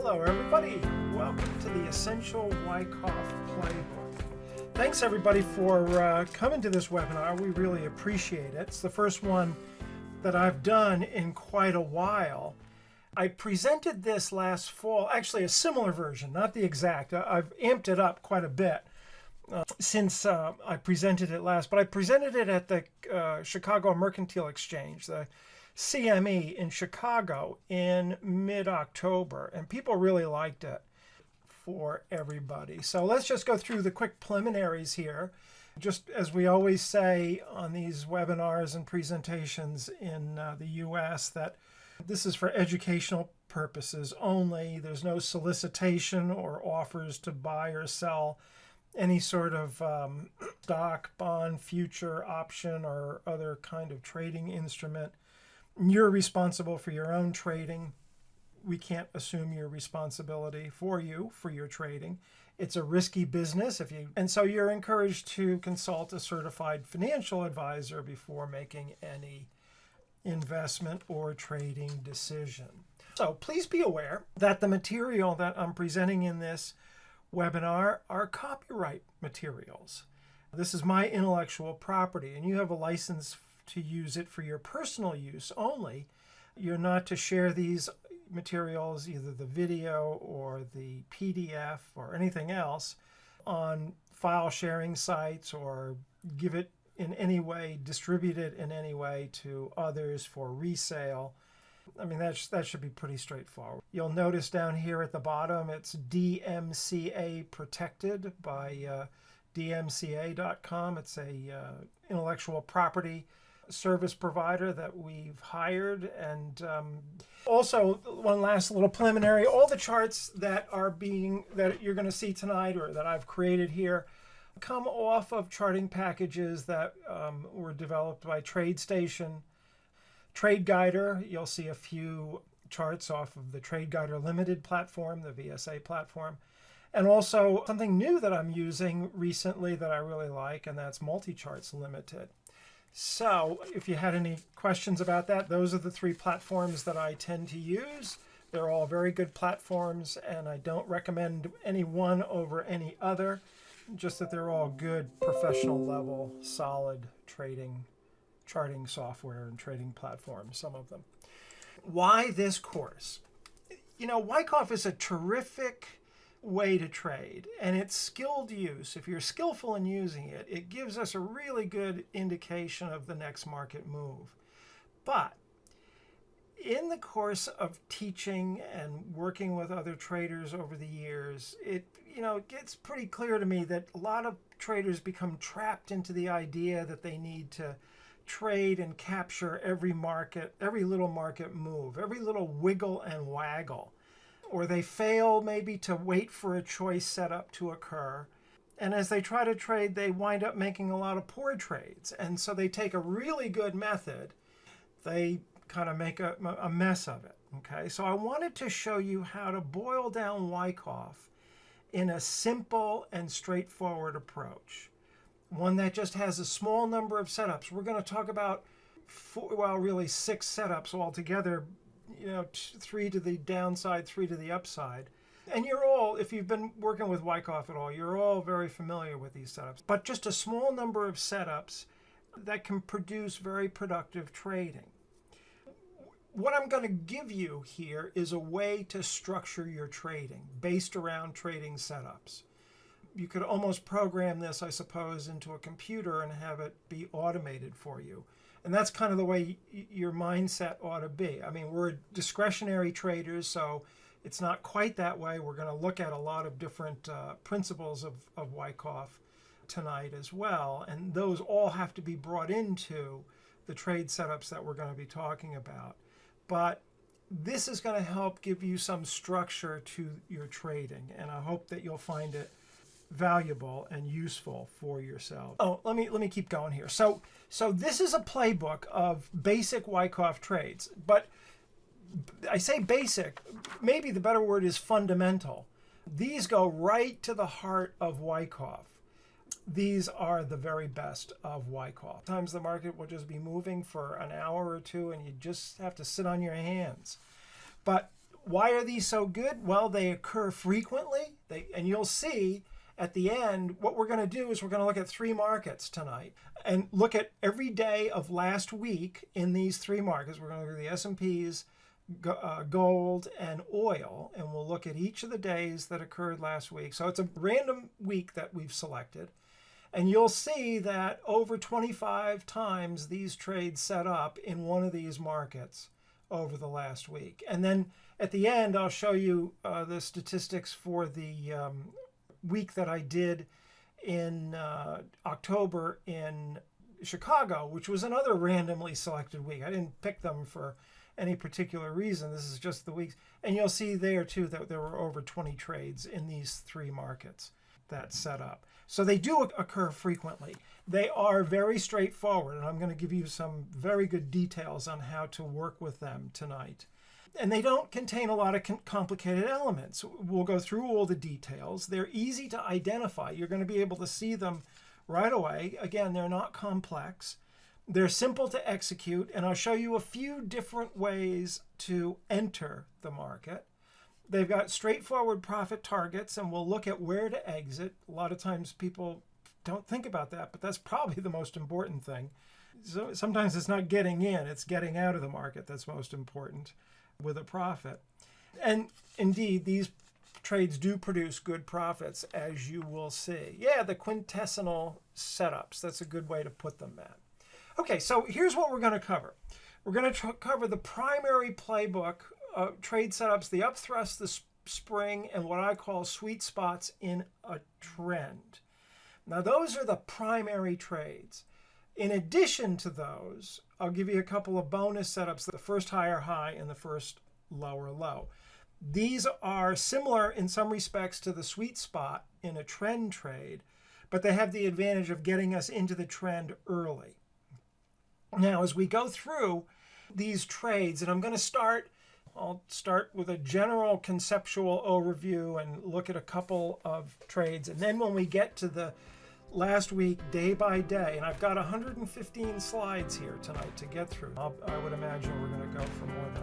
Hello everybody, welcome to the Essential Wyckoff Playbook. Thanks everybody for coming to this webinar. We really appreciate it. It's the first one that I've done in quite a while. I presented this last fall, actually a similar version, not the exact. I've amped it up quite a bit since I presented it last, but I presented it at the Chicago Mercantile Exchange, the CME in Chicago in mid-October, and people really liked it for everybody. So let's just go through the quick preliminaries here. Just as we always say on these webinars and presentations in the US, that this is for educational purposes only. There's no solicitation or offers to buy or sell any sort of stock, bond, future, option, or other kind of trading instrument. You're responsible for your own trading. We can't assume your responsibility for your trading. It's a risky business and so you're encouraged to consult a certified financial advisor before making any investment or trading decision. So please be aware that the material that I'm presenting in this webinar are copyright materials. This is my intellectual property, and you have a license to use it for your personal use only. You're not to share these materials, either the video or the PDF or anything else, on file sharing sites or give it in any way, distribute it in any way to others for resale. I mean, that should be pretty straightforward. You'll notice down here at the bottom, it's DMCA protected by dmca.com. It's a intellectual property service provider that we've hired. And also, one last little preliminary, all the charts that you're going to see tonight or that I've created here come off of charting packages that were developed by TradeStation. TradeGuider, you'll see a few charts off of the TradeGuider Limited platform, the VSA platform. And also something new that I'm using recently that I really like, and that's Multicharts Limited. So if you had any questions about that, those are the three platforms that I tend to use. They're all very good platforms, and I don't recommend any one over any other, just that they're all good professional level, solid charting software and trading platforms, some of them. Why this course? You know, Wyckoff is a terrific way to trade, and it's skilled use. If you're skillful in using it, it gives us a really good indication of the next market move. But in the course of teaching and working with other traders over the years, it gets pretty clear to me that a lot of traders become trapped into the idea that they need to trade and capture every little market move, every little wiggle and waggle. Or they fail maybe to wait for a choice setup to occur. And as they try to trade, they wind up making a lot of poor trades. And so they take a really good method, they kind of make a mess of it. Okay, so I wanted to show you how to boil down Wyckoff in a simple and straightforward approach. One that just has a small number of setups. We're going to talk about really 6 setups altogether. 3 to the downside, 3 to the upside. And you're all, if you've been working with Wyckoff at all, you're all very familiar with these setups. But just a small number of setups that can produce very productive trading. What I'm going to give you here is a way to structure your trading based around trading setups. You could almost program this, I suppose, into a computer and have it be automated for you. And that's kind of the way your mindset ought to be. I mean, we're discretionary traders, so it's not quite that way. We're going to look at a lot of different principles of Wyckoff tonight as well. And those all have to be brought into the trade setups that we're going to be talking about. But this is going to help give you some structure to your trading. And I hope that you'll find it valuable and useful for yourself. Oh, let me keep going here. So this is a playbook of basic Wyckoff trades, but I say basic, maybe the better word is fundamental. These go right to the heart of Wyckoff. These are the very best of Wyckoff. Sometimes the market will just be moving for an hour or two and you just have to sit on your hands. But Why are these so good? Well, they occur frequently. And you'll see at the end, what we're going to do is we're going to look at 3 markets tonight and look at every day of last week in these 3 markets. We're going to look at the S&Ps, gold, and oil, and we'll look at each of the days that occurred last week. So it's a random week that we've selected. And you'll see that over 25 times these trades set up in one of these markets over the last week. And then at the end, I'll show you the statistics for the week that I did in October in Chicago, which was another randomly selected week. I didn't pick them for any particular reason. This is just the weeks. And you'll see there too that there were over 20 trades in these 3 markets that set up. So they do occur frequently. They are very straightforward, and I'm going to give you some very good details on how to work with them tonight. And they don't contain a lot of complicated elements. We'll go through all the details. They're easy to identify. You're going to be able to see them right away. Again, they're not complex. They're simple to execute, and I'll show you a few different ways to enter the market. They've got straightforward profit targets, and we'll look at where to exit. A lot of times people don't think about that, but that's probably the most important thing. So sometimes it's not getting in, it's getting out of the market that's most important with a profit. And indeed, these trades do produce good profits, as you will see. Yeah, the quintessential setups. That's a good way to put them, Matt. Okay, so here's what we're going to cover. We're going to cover the primary playbook, trade setups, the upthrust, the spring, and what I call sweet spots in a trend. Now, those are the primary trades. In addition to those, I'll give you a couple of bonus setups, the first higher high and the first lower low. These are similar in some respects to the sweet spot in a trend trade, but they have the advantage of getting us into the trend early. Now, as we go through these trades, and I'll start with a general conceptual overview and look at a couple of trades. And then when we get to the last week, day by day, and I've got 115 slides here tonight to get through. I would imagine we're going to go for more than